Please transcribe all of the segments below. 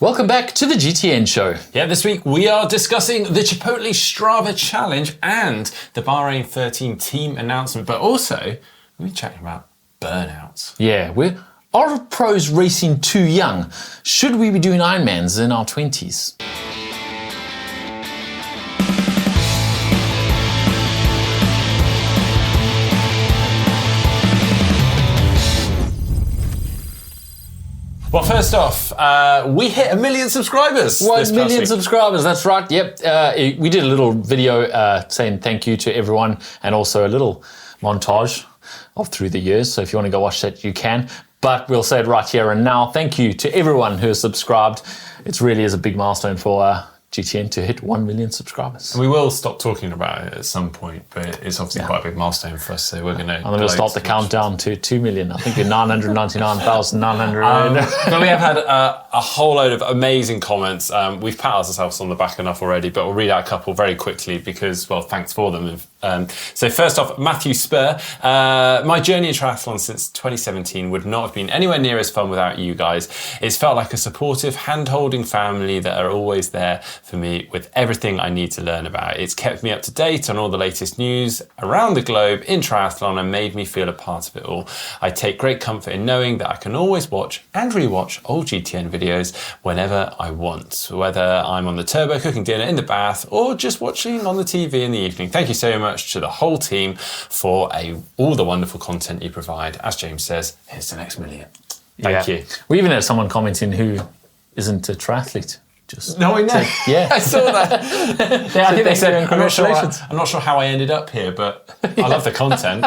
Welcome back to the GTN show. Yeah, this week we are discussing the Chipotle Strava Challenge and the Bahrain 13 team announcement, but also we're chatting about burnout. Yeah, are pros racing too young? Should we be doing Ironmans in our 20s? Well, first off, we hit 1 million subscribers. 1 million subscribers, that's right. Yep, we did a little video saying thank you to everyone and also a little montage of through the years. So if you want to go watch that, you can. But we'll say it right here and now. Thank you to everyone who has subscribed. It really is a big milestone for GTN to hit 1 million subscribers. We will stop talking about it at some point, but it's obviously quite a big milestone for us, so we're going to... And then we'll start the countdown to 2 million. I think we're 999,900. But we have had a whole load of amazing comments. We've pat ourselves on the back enough already, but we'll read out a couple very quickly because, well, thanks for them. So first off, Matthew Spur. My journey in triathlon since 2017 would not have been anywhere near as fun without you guys. It's felt like a supportive, hand-holding family that are always there for me with everything I need to learn about. It's kept me up to date on all the latest news around the globe in triathlon and made me feel a part of it all. I take great comfort in knowing that I can always watch and rewatch old GTN videos whenever I want, whether I'm on the turbo cooking dinner in the bath or just watching on the TV in the evening. Thank you so much to the whole team for all the wonderful content you provide. As James says, here's the next million. Thank you. We even had someone commenting who isn't a triathlete. No, I know. Yeah, I saw that. I think they said congratulations. I'm not sure how I ended up here, but I love the content.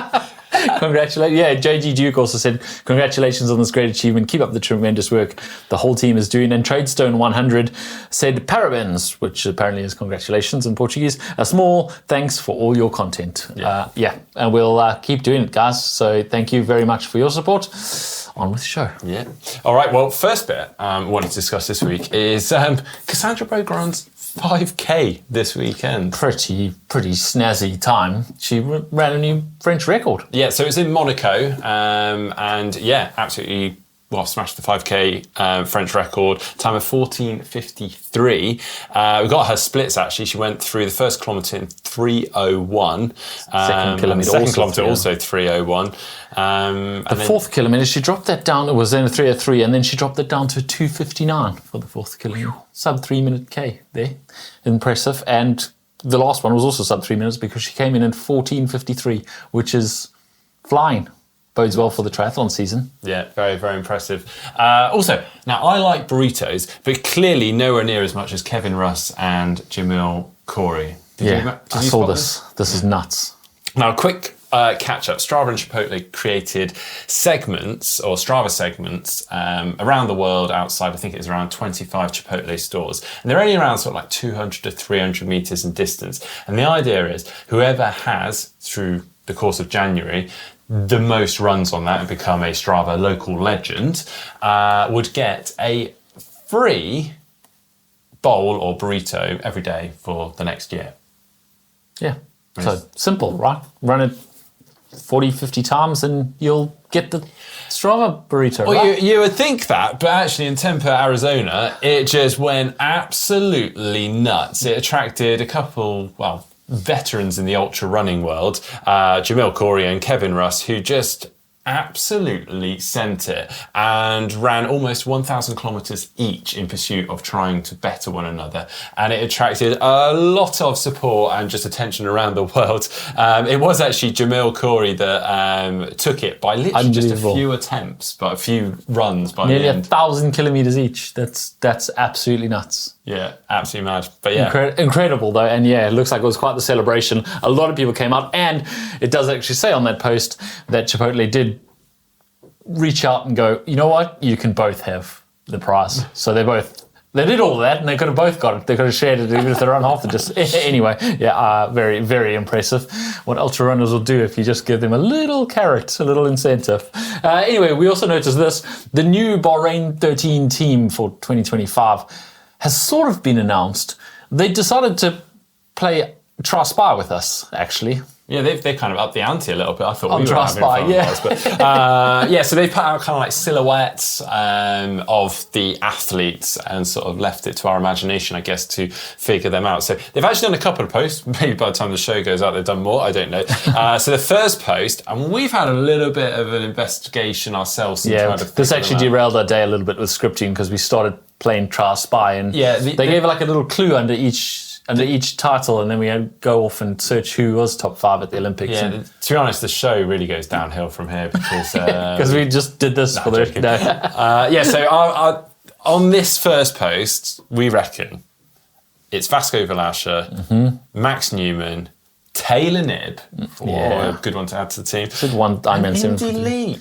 Congratulations. Yeah, JG Duke also said, congratulations on this great achievement. Keep up the tremendous work the whole team is doing. And Tradestone 100 said parabéns, which apparently is congratulations in Portuguese. A small thanks for all your content. Yeah, and we'll keep doing it, guys. So thank you very much for your support. On with the show. Yeah. All right, well, first bit I wanted to discuss this week is Cassandre Beaugrand's 5K this weekend. Pretty snazzy time. She ran a new French record. Yeah, so it's in Monaco, and yeah, absolutely, well, smashed the 5K French record, time of 14:53. We got her splits, actually. She went through the first kilometre in 3:01. Second kilometre also 3:01. The fourth kilometre, she dropped that down. It was then a 3:03, and then she dropped it down to 2:59 for the fourth kilometre. Sub 3 minute K there. Impressive. And the last one was also sub 3 minutes because she came in at 14:53, which is flying. Bodes well for the triathlon season. Yeah, very, very impressive. Also, now I like burritos, but clearly nowhere near as much as Kevin Russ and Jamil Corey. I saw this. This is nuts. Now, a quick catch up. Strava and Chipotle created segments or Strava segments around the world outside, I think it was around 25 Chipotle stores. And they're only around sort of like 200 to 300 meters in distance. And the idea is whoever has, through the course of January, the most runs on that and become a Strava local legend would get a free bowl or burrito every day for the next year. Yeah. So simple, right? Run it 40, 50 times and you'll get the Strava burrito, well, right? you would think that, but actually in Tempe, Arizona, it just went absolutely nuts. It attracted a couple, well, veterans in the ultra running world, Jamil Corey and Kevin Russ, who just absolutely sent it and ran almost 1,000 kilometers each in pursuit of trying to better one another. And it attracted a lot of support and just attention around the world. It was actually Jamil Corey that took it by literally just a few attempts, but a few runs by nearly the end. 1,000 kilometers each. That's absolutely nuts. Yeah, absolutely mad. But yeah. Incredible though. And yeah, it looks like it was quite the celebration. A lot of people came out, and it does actually say on that post that Chipotle did reach out and go, you know what? You can both have the prize. So they did all that and they could have both got it. They could have shared it even if they're on half the distance. Anyway, yeah, very, very impressive. What ultra runners will do if you just give them a little carrot, a little incentive. Anyway, we also noticed this. The new Bahrain 13 team for 2025 has sort of been announced. They decided to try Spy with us, actually. Yeah, they've kind of upped the ante a little bit. I thought On we were having fun yeah. with those, but so they've put out kind of like silhouettes of the athletes and sort of left it to our imagination, I guess, to figure them out. So they've actually done a couple of posts. Maybe by the time the show goes out, they've done more. I don't know. So the first post, and we've had a little bit of an investigation ourselves. This actually derailed our day a little bit with scripting because we started playing Tri-Spy, and they gave like a little clue under each title, and then we had go off and search who was top 5 at the Olympics. Yeah, to be honest, the show really goes downhill from here because we just did this for the so on this first post, we reckon it's Vasco Velasha, Max Newman, Taylor Nibb, a good one to add to the team. Should one Ironman Indy Lee.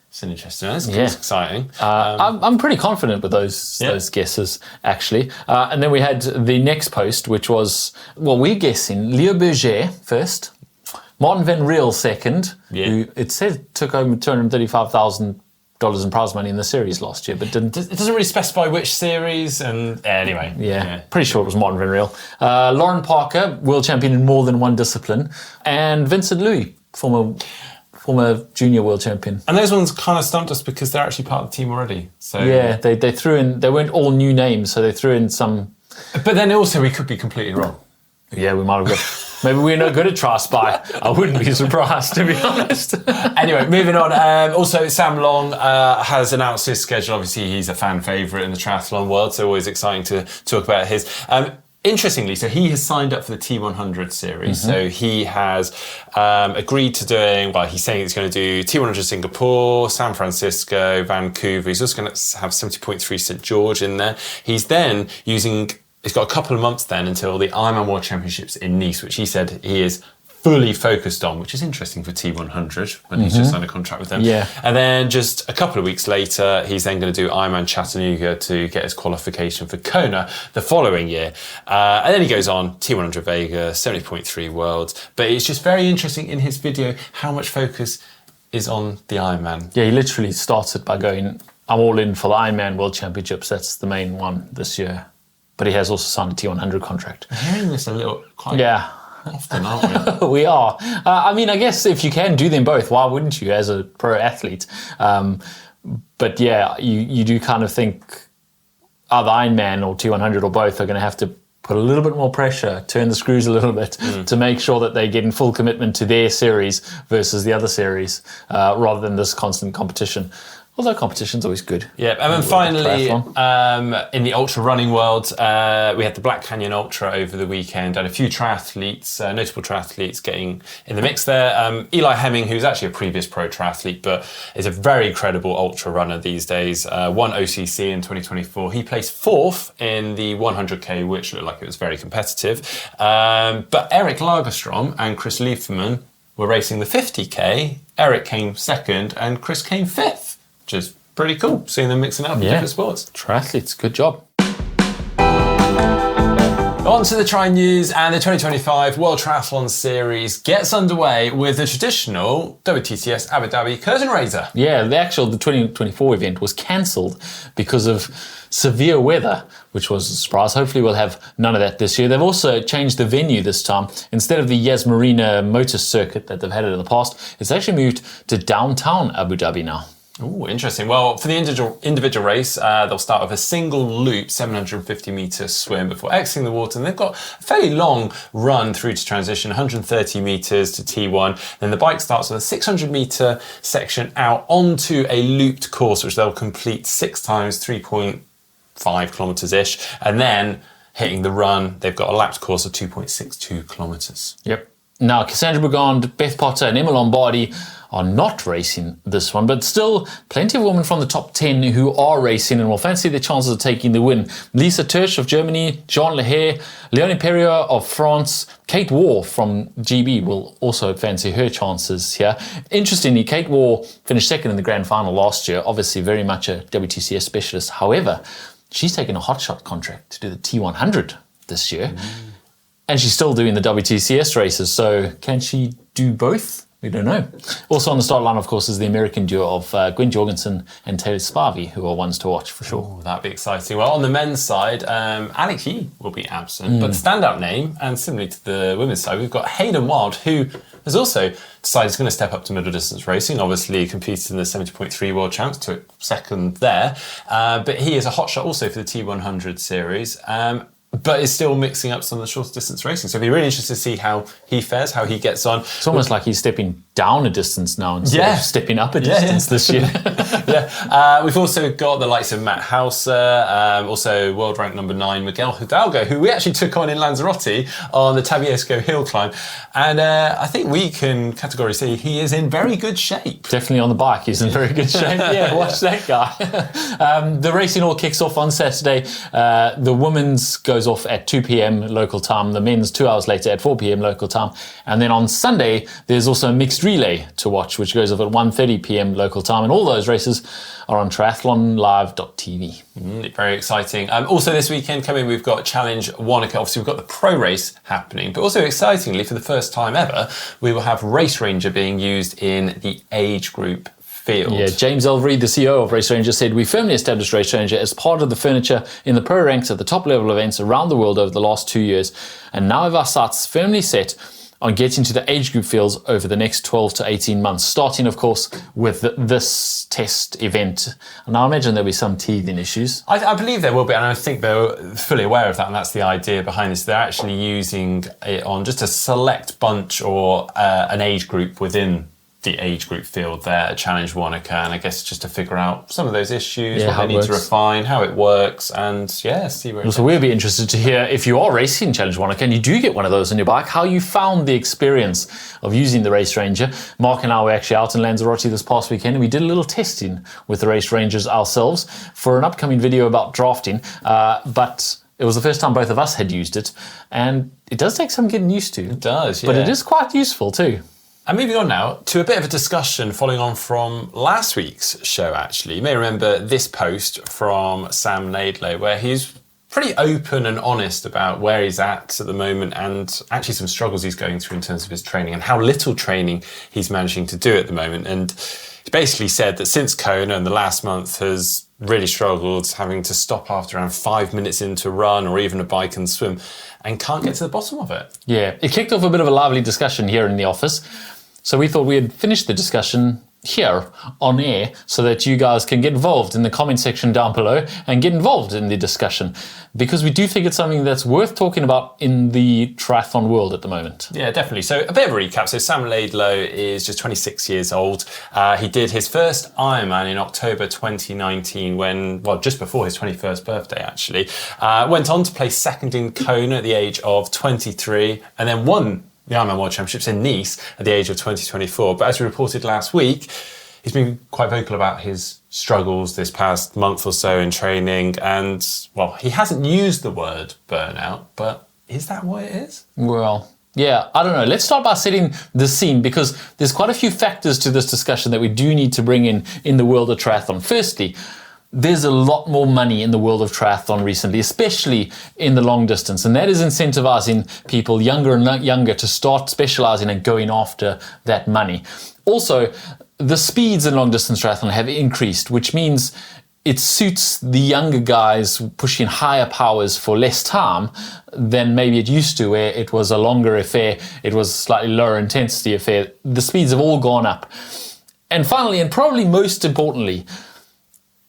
It's an interesting one. It's exciting. I'm pretty confident with those guesses, actually. And then we had the next post, which was, we're guessing Leo Berger first, Martin Van Riel second, who it said took home $235,000 in prize money in the series last year, but didn't. It doesn't really specify which series, and anyway. Yeah, pretty sure it was Martin Van Riel. Lauren Parker, world champion in more than one discipline, and Vincent Louis, former junior world champion. And those ones kind of stumped us because they're actually part of the team already. So yeah, they threw in, they weren't all new names, so they threw in some. But then also we could be completely wrong. Yeah, we might have got. Maybe we're not good at Tri-Spy. I wouldn't be surprised, to be honest. Anyway, moving on. Also, Sam Long has announced his schedule. Obviously, he's a fan favourite in the triathlon world, so always exciting to talk about his. Interestingly, so he has signed up for the T100 series. So he has agreed to doing, he's saying he's going to do T100 Singapore, San Francisco, Vancouver. He's also going to have 70.3 St. George in there. He's then he's got a couple of months then until the Ironman World Championships in Nice, which he said he is fully focused on, which is interesting for T100 when he's just signed a contract with them. Yeah. And then just a couple of weeks later, he's then going to do Ironman Chattanooga to get his qualification for Kona the following year. And then he goes on T100 Vega, 70.3 Worlds. But it's just very interesting in his video how much focus is on the Ironman. Yeah, he literally started by going, I'm all in for the Ironman World Championships. That's the main one this year. But he has also signed a T100 contract. I'm hearing this a little quite often, aren't we? We are. I mean, I guess if you can do them both, why wouldn't you as a pro athlete? But yeah, you do kind of think either Ironman or T100 or both are going to have to put a little bit more pressure, turn the screws a little bit to make sure that they get in full commitment to their series versus the other series, rather than this constant competition. Although competition's always good. Yeah, and then finally, in the ultra running world, we had the Black Canyon Ultra over the weekend, and a few triathletes, notable triathletes getting in the mix there. Eli Hemming, who's actually a previous pro triathlete, but is a very credible ultra runner these days, won OCC in 2024. He placed 4th in the 100k, which looked like it was very competitive. But Eric Lagerstrom and Chris Liefman were racing the 50k. Eric came 2nd, and Chris came 5th. Which is pretty cool, seeing them mixing up in different sports. Triathletes, good job. On to the Tri News, and the 2025 World Triathlon Series gets underway with the traditional WTCS Abu Dhabi curtain raiser. Yeah, the 2024 event was cancelled because of severe weather, which was a surprise. Hopefully we'll have none of that this year. They've also changed the venue this time. Instead of the Yas Marina motor circuit that they've had it in the past, it's actually moved to downtown Abu Dhabi now. Oh, interesting. Well, for the individual race, they'll start with a single loop, 750-metre swim before exiting the water. And they've got a fairly long run through to transition, 130 metres to T1. Then the bike starts with a 600-metre section out onto a looped course, which they'll complete 6 times, 3.5 kilometres-ish. And then hitting the run, they've got a lapped course of 2.62 kilometres. Yep. Now, Cassandre Beaugrand, Beth Potter and Emma Lombardi are not racing this one, but still plenty of women from the top 10 who are racing and will fancy their chances of taking the win. Lisa Tersch of Germany, Jean Leher, Leonie Perrier of France, Kate Waugh from GB will also fancy her chances here. Interestingly, Kate Waugh finished 2nd in the grand final last year, obviously very much a WTCS specialist. However, she's taken a hotshot contract to do the T100 this year, and she's still doing the WTCS races, so can she do both? We don't know. Also on the start line, of course, is the American duo of Gwen Jorgensen and Taylor Spivey, who are ones to watch for sure. Ooh, that'd be exciting. Well, on the men's side, Alex Yee will be absent, but the standout name, and similarly to the women's side, we've got Hayden Wild, who has also decided he's going to step up to middle distance racing. Obviously, he competed in the 70.3 World Champs, took second there. But he is a hotshot also for the T100 series. But is still mixing up some of the shorter distance racing. So it'll be really interesting to see how he fares, how he gets on. It's almost like he's stepping down a distance now instead of stepping up a distance this year. We've also got the likes of Matt Hauser, also world rank number 9, Miguel Hidalgo, who we actually took on in Lanzarote on the Tabiesco hill climb. And I think we can categorically say he is in very good shape. Definitely on the bike, he's in very good shape. Yeah, watch that guy. The racing all kicks off on Saturday. The women's goes off at 2 p.m. local time, the men's 2 hours later at 4 p.m. local time. And then on Sunday, there's also a mixed relay to watch, which goes off at 1:30 p.m. local time. And all those races are on triathlonlive.tv. Very exciting. Also this weekend coming, we've got Challenge Wanaka. Obviously, we've got the pro race happening, but also excitingly, for the first time ever, we will have Race Ranger being used in the age group field. Yeah, James Elvery, the CEO of Race Ranger, said, "We firmly established Race Ranger as part of the furniture in the pro ranks at the top level events around the world over the last 2 years, and now have our sights firmly set on getting to the age group fields over the next 12 to 18 months, starting, of course, with this test event." And I imagine there'll be some teething issues. I believe there will be, and I think they're fully aware of that, and that's the idea behind this. They're actually using it on just a select bunch or an age group within the age group field there at Challenge Wanaka, and I guess just to figure out some of those issues, what they need to refine, how it works, and see where it goes. So we'll be interested to hear, if you are racing Challenge Wanaka and you do get one of those on your bike, how you found the experience of using the Race Ranger. Mark and I were actually out in Lanzarote this past weekend, and we did a little testing with the Race Rangers ourselves for an upcoming video about drafting, but it was the first time both of us had used it, and it does take some getting used to. It does, But it is quite useful too. And moving on now to a bit of a discussion following on from last week's show, actually. You may remember this post from Sam Laidlow, where he's pretty open and honest about where he's at the moment, and actually some struggles he's going through in terms of his training and how little training he's managing to do at the moment. And he basically said that since Kona and the last month has really struggled, having to stop after around 5 minutes into run or even a bike and swim, and can't get to the bottom of it. Yeah, it kicked off a bit of a lively discussion here in the office. So we thought we'd finish the discussion here on air so that you guys can get involved in the comment section down below and get involved in the discussion, because we do think it's something that's worth talking about in the triathlon world at the moment. Yeah, definitely. So a bit of a recap. So Sam Laidlow is just 26 years old. He did his first Ironman in October 2019 when, well, just before his 21st birthday, actually. Went on to play second in Kona at the age of 23 and then won the Ironman World Championships in Nice at the age of 2024. But as we reported last week, he's been quite vocal about his struggles this past month or so in training. And, well, he hasn't used the word burnout, but is that what it is? Well, yeah, I don't know. Let's start by setting the scene, because there's quite a few factors to this discussion that we do need to bring in the world of triathlon. Firstly, there's a lot more money in the world of triathlon recently, especially in the long distance. And that is incentivizing people younger and younger to start specializing and going after that money. Also, the speeds in long distance triathlon have increased, which means it suits the younger guys pushing higher powers for less time than maybe it used to, where it was a longer affair, it was a slightly lower intensity affair. The speeds have all gone up. And finally, and probably most importantly,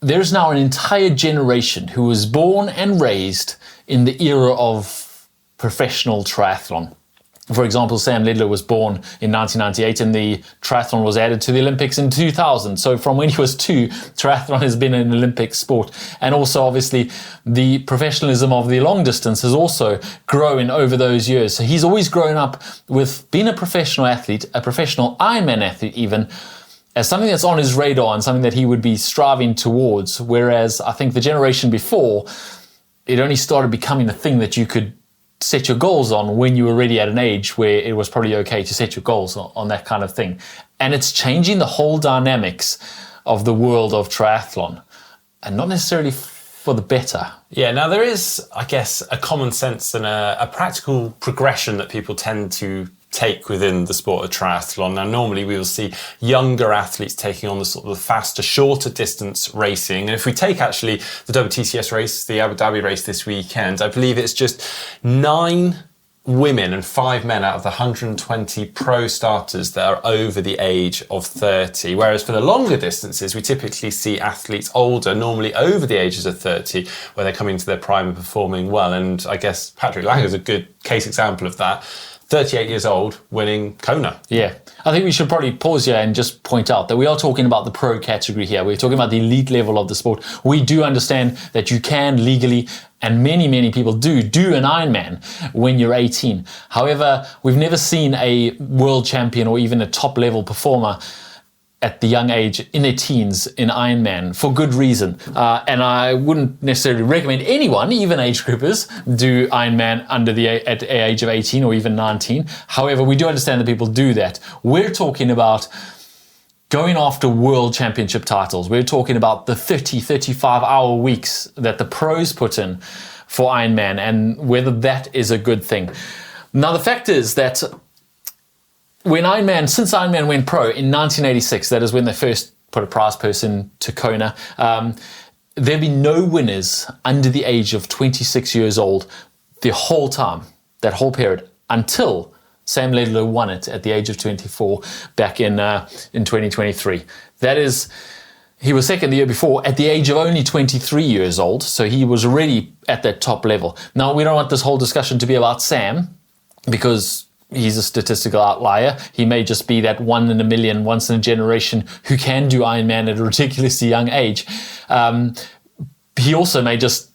there's now an entire generation who was born and raised in the era of professional triathlon. For example, Sam Laidlow was born in 1998 and the triathlon was added to the Olympics in 2000. So from when he was 2, triathlon has been an Olympic sport. And also, obviously, the professionalism of the long distance has also grown over those years. So he's always grown up with being a professional athlete, a professional Ironman athlete even, as something that's on his radar and something that he would be striving towards. Whereas I think the generation before, it only started becoming a thing that you could set your goals on when you were already at an age where it was probably okay to set your goals on that kind of thing. And it's changing the whole dynamics of the world of triathlon, and not necessarily for the better. Yeah, now there is, I guess, a common sense and a practical progression that people tend to take within the sport of triathlon. Now, normally we will see younger athletes taking on the sort of the faster, shorter distance racing. And if we take actually the WTCS race, the Abu Dhabi race this weekend, I believe it's just 9 women and 5 men out of the 120 pro starters that are over the age of 30. Whereas for the longer distances, we typically see athletes older, normally over the ages of 30, where they're coming to their prime and performing well. And I guess Patrick Lange is a good case example of that. 38 years old, winning Kona. Yeah. I think we should probably pause here and just point out that we are talking about the pro category here. We're talking about the elite level of the sport. We do understand that you can legally, and many people do an Ironman when you're 18. However, we've never seen a world champion or even a top level performer at the young age in their teens in Ironman for good reason. And I wouldn't necessarily recommend anyone, even age groupers, do Ironman at the age of 18 or even 19. However, we do understand that people do that. We're talking about going after world championship titles. We're talking about the 35 hour weeks that the pros put in for Ironman and whether that is a good thing. Now, the fact is that since Ironman went pro in 1986, that is when they first put a prize purse into Kona, there have been no winners under the age of 26 years old the whole time, that whole period, until Sam Ledlow won it at the age of 24 back in 2023. That is, he was second the year before at the age of only 23 years old, so he was already at that top level. Now, we don't want this whole discussion to be about Sam, because he's a statistical outlier. He may just be that 1 in a million, once in a generation who can do Ironman at a ridiculously young age. He also may just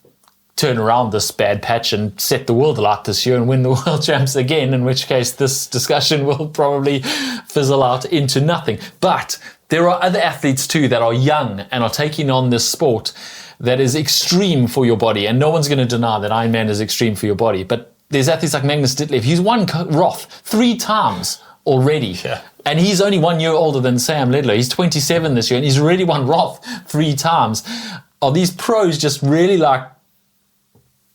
turn around this bad patch and set the world alight this year and win the world champs again, in which case this discussion will probably fizzle out into nothing. But there are other athletes too that are young and are taking on this sport that is extreme for your body. And no one's going to deny that Ironman is extreme for your body. But there's athletes like Magnus Ditlev. He's won Roth 3 times already. Yeah. And he's only 1 year older than Sam Ledlow. He's 27 this year and he's already won Roth 3 times. Are these pros just really like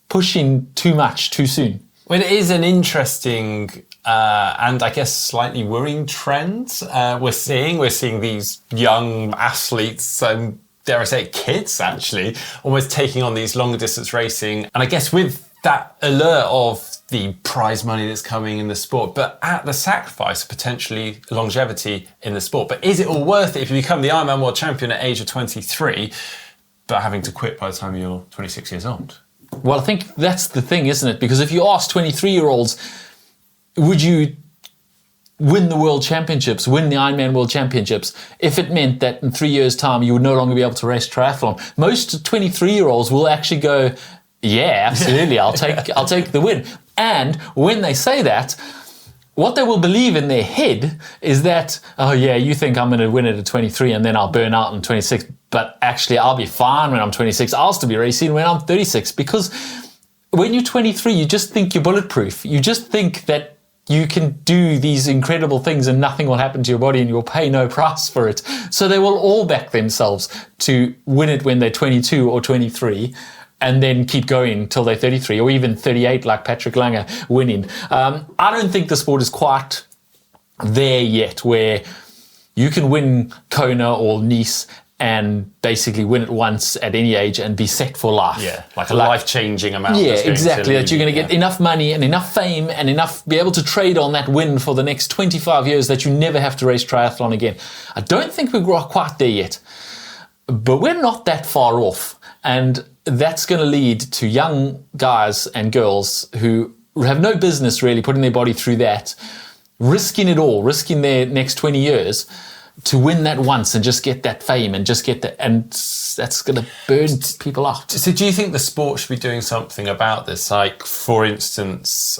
pushing too much too soon? Well, it is an interesting and I guess slightly worrying trend we're seeing. We're seeing these young athletes, dare I say kids actually, almost taking on these longer distance racing. And I guess with that allure of the prize money that's coming in the sport, but at the sacrifice of potentially longevity in the sport. But is it all worth it if you become the Ironman World Champion at age of 23, but having to quit by the time you're 26 years old? Well, I think that's the thing, isn't it? Because if you ask 23-year-olds, would you win the World Championships, win the Ironman World Championships, if it meant that in 3 years' time you would no longer be able to race triathlon? Most 23-year-olds will actually go, yeah, absolutely, I'll take the win. And when they say that, what they will believe in their head is that, oh yeah, you think I'm going to win it at 23 and then I'll burn out in 26, but actually I'll be fine when I'm 26. I'll still be racing when I'm 36, because when you're 23, you just think you're bulletproof. You just think that you can do these incredible things and nothing will happen to your body and you'll pay no price for it. So they will all back themselves to win it when they're 22 or 23 and then keep going till they're 33 or even 38 like Patrick Lange winning. I don't think the sport is quite there yet where you can win Kona or Nice and basically win it once at any age and be set for life. Yeah, like a life-changing amount. Yeah, exactly. That you're going to get enough money and enough fame and enough be able to trade on that win for the next 25 years that you never have to race triathlon again. I don't think we're quite there yet, but we're not that far off. And that's going to lead to young guys and girls who have no business really putting their body through that, risking it all, risking their next 20 years to win that once and just get that fame and just get that, and that's going to burn people out. So do you think the sport should be doing something about this? Like, for instance,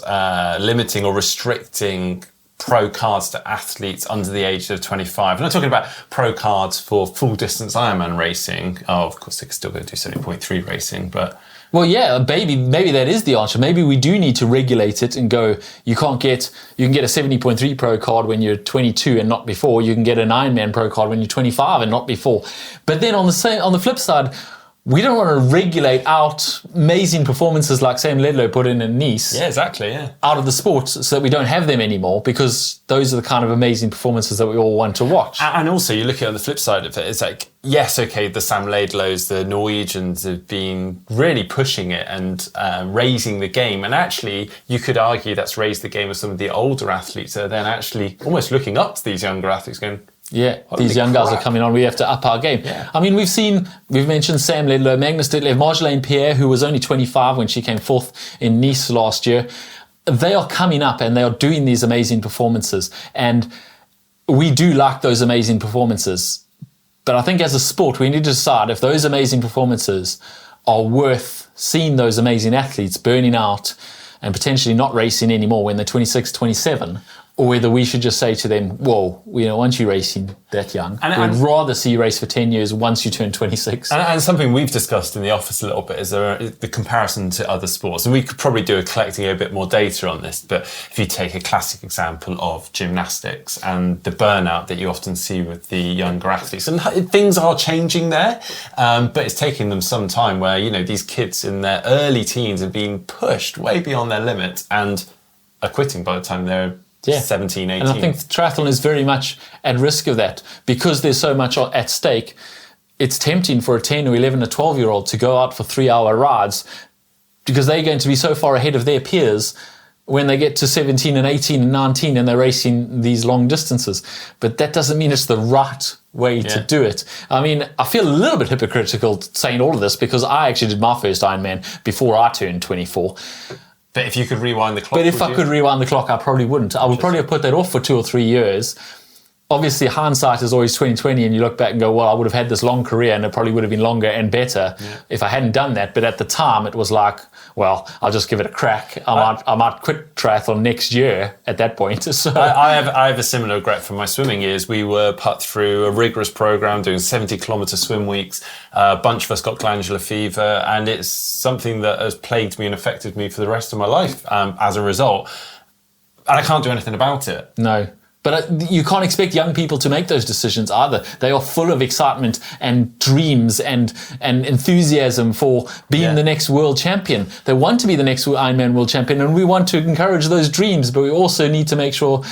limiting or restricting pro cards to athletes under the age of 25. I'm not talking about pro cards for full distance Ironman racing. Oh, of course, they could still go do 70.3 racing, but... Well, yeah, maybe that is the answer. Maybe we do need to regulate it and go, you can get a 70.3 pro card when you're 22 and not before. You can get an Ironman pro card when you're 25 and not before. But then on the flip side, we don't want to regulate out amazing performances like Sam Ledlow put in Nice. Yeah, exactly, yeah. Out of the sport so that we don't have them anymore, because those are the kind of amazing performances that we all want to watch. And also, you look at it on the flip side of it, it's like, yes, okay, the Sam Laidlows, the Norwegians have been really pushing it and raising the game. And actually, you could argue that's raised the game of some of the older athletes that are then actually almost looking up to these younger athletes going, yeah, these young guys are coming on. We have to up our game. Yeah. I mean, we've mentioned Sam Ledlow, Magnus Ditlev, Marjolaine Pierre, who was only 25 when she came fourth in Nice last year. They are coming up and they are doing these amazing performances. And we do like those amazing performances. But I think as a sport, we need to decide if those amazing performances are worth seeing those amazing athletes burning out and potentially not racing anymore when they're 26, 27, or whether we should just say to them, whoa, once you're racing that young, we'd rather see you race for 10 years once you turn 26. And something we've discussed in the office a little bit is the comparison to other sports. And we could probably do collecting a bit more data on this, but if you take a classic example of gymnastics and the burnout that you often see with the younger athletes, and things are changing there, but it's taking them some time where, these kids in their early teens are being pushed way beyond their limits and are quitting by the time they're 17, 18. And I think triathlon is very much at risk of that because there's so much at stake. It's tempting for a 10 or 11 or 12-year-old to go out for 3-hour rides because they're going to be so far ahead of their peers when they get to 17 and 18 and 19 and they're racing these long distances. But that doesn't mean it's the right way to do it. I mean, I feel a little bit hypocritical saying all of this because I actually did my first Ironman before I turned 24. But if you could rewind the clock, But if I could rewind the clock, I probably wouldn't. I would probably have put that off for 2 or 3 years. Obviously, hindsight is always 20/20, and you look back and go, well, I would have had this long career and it probably would have been longer and better if I hadn't done that. But at the time, it was like, well, I'll just give it a crack. I might quit triathlon next year at that point. So I have a similar regret from my swimming years. We were put through a rigorous program doing 70-kilometre swim weeks. A bunch of us got glandular fever, and it's something that has plagued me and affected me for the rest of my life as a result. And I can't do anything about it. No. But you can't expect young people to make those decisions either. They are full of excitement and dreams and enthusiasm for being the next world champion. They want to be the next Ironman world champion, and we want to encourage those dreams, but we also need to make sure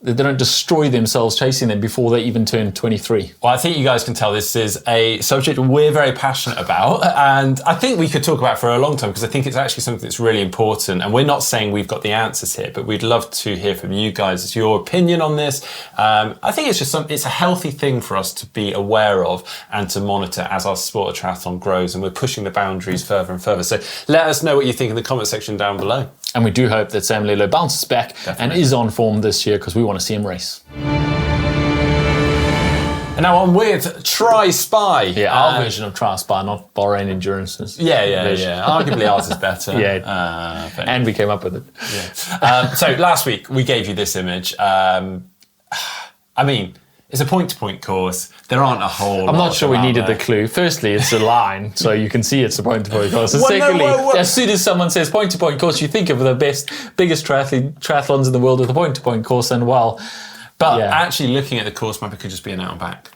that they don't destroy themselves chasing them before they even turn 23. Well, I think you guys can tell this is a subject we're very passionate about, and I think we could talk about it for a long time because I think it's actually something that's really important, and we're not saying we've got the answers here, but we'd love to hear from you guys. It's your opinion on this. I think it's just it's a healthy thing for us to be aware of and to monitor as our sport of triathlon grows, and we're pushing the boundaries further and further. So let us know what you think in the comment section down below. And we do hope that Sam Ledlow bounces back and is on form this year because we want to see him race. And now on with Tri-Spy. Yeah, our version of Tri-Spy, not Bahrain Endurance's. Yeah. Arguably ours is better. And we came up with it. Yeah. So last week we gave you this image. I mean, it's a point-to-point course. There aren't a whole lot. I'm not sure we needed there. the clue. Firstly, it's a line, so you can see it's a point-to-point course. And secondly, as soon as someone says point-to-point course, you think of the biggest triathlons in the world with a point-to-point course, and But actually looking at the course map, it could just be an out and back.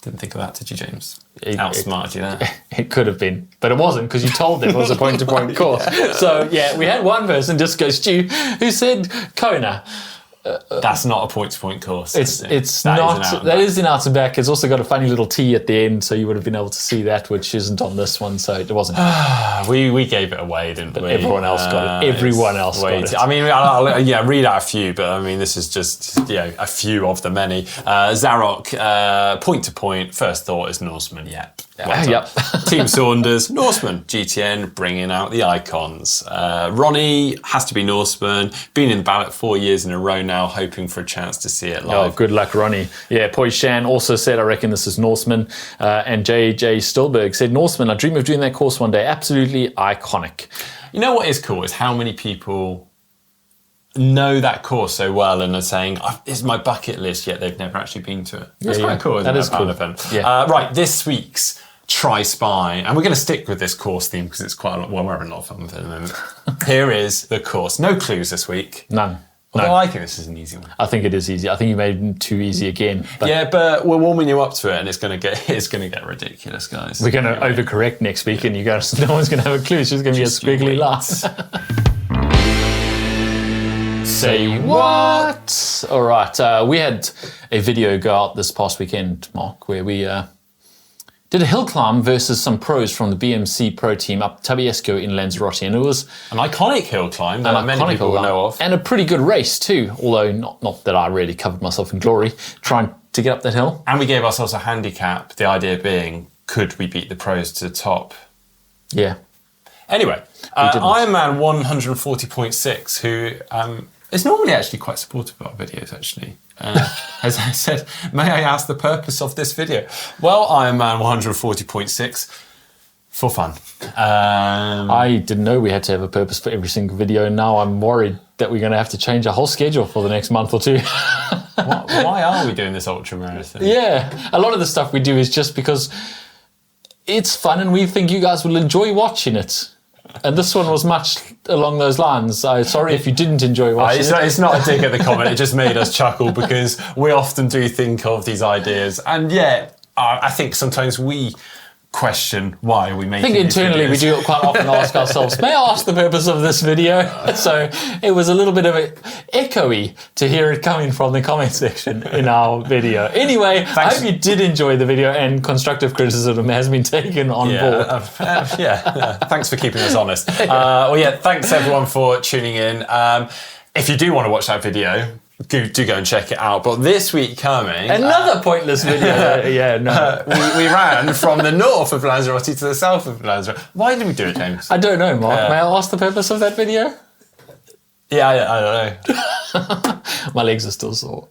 Didn't think of that, did you, James? Outsmarted you there. It could have been, but it wasn't because you told them it was a point-to-point course. So, we had one person, just go Stu, who said Kona. That's not a point-to-point course. It's not. That is an out and back. It's also got a funny little T at the end, so you would have been able to see that, which isn't on this one. So it wasn't. we gave it away, didn't we? Everyone else got it. Everyone else got it. I mean, I'll read out a few, but I mean, this is just a few of the many. Zarok, point-to-point. First thought is Norseman. Yep. Team Saunders, Norseman. GTN, bringing out the icons. Ronnie has to be Norseman. Been in the ballot 4 years in a row now, hoping for a chance to see it live. Oh, good luck, Ronnie. Yeah, Poi Shan also said, I reckon this is Norseman. And JJ Stillberg said, Norseman, I dream of doing that course one day. Absolutely iconic. You know what is cool is how many people know that course so well and are saying, it's my bucket list, yet they've never actually been to it. That's quite cool, isn't it? That is cool. Right, this week's Tri-Spy, and we're going to stick with this course theme because it's quite a lot. Well, we're having a lot of fun with it at the moment. Here is the course. No clues this week. None. Although I think this is an easy one. I think it is easy. I think you made it too easy again. But Yeah, but we're warming you up to it, and it's going to get ridiculous, guys. we're going to overcorrect next week, and you guys, no one's going to have a clue. It's just going to be a squiggly line. Say what? All right. We had a video go out this past weekend, Mark, where we did a hill climb versus some pros from the BMC pro team up Tabiesco in Lanzarote, and it was An iconic hill climb that many people will know of. and a pretty good race too. Although not that I really covered myself in glory trying to get up that hill. And we gave ourselves a handicap, the idea being, could we beat the pros to the top? Yeah. Anyway, didn't. Ironman 140.6, who is normally actually quite supportive of our videos, actually. As I said, may I ask the purpose of this video? Well, Ironman 140.6, for fun. I didn't know we had to have a purpose for every single video, and now I'm worried that we're going to have to change our whole schedule for the next month or two. Why are we doing this ultra marathon? Yeah, a lot of the stuff we do is just because it's fun and we think you guys will enjoy watching it. And this one was much along those lines. Sorry if you didn't enjoy watching it. It's not a dig at the comment, it just made us chuckle because we often do think of these ideas. And yet, I think sometimes we question why we make. I think internally we do quite often ask ourselves, may I ask the purpose of this video? So it was a little bit of echoey to hear it coming from the comment section in our video. Anyway, I hope you did enjoy the video and constructive criticism has been taken on board. Thanks for keeping us honest. Thanks everyone for tuning in. If you do want to watch that video, do go and check it out. But this week coming... Another pointless video. we ran from the north of Lanzarote to the south of Lanzarote. Why did we do it, James? I don't know, Mark. May I ask the purpose of that video? Yeah, I don't know. My legs are still sore.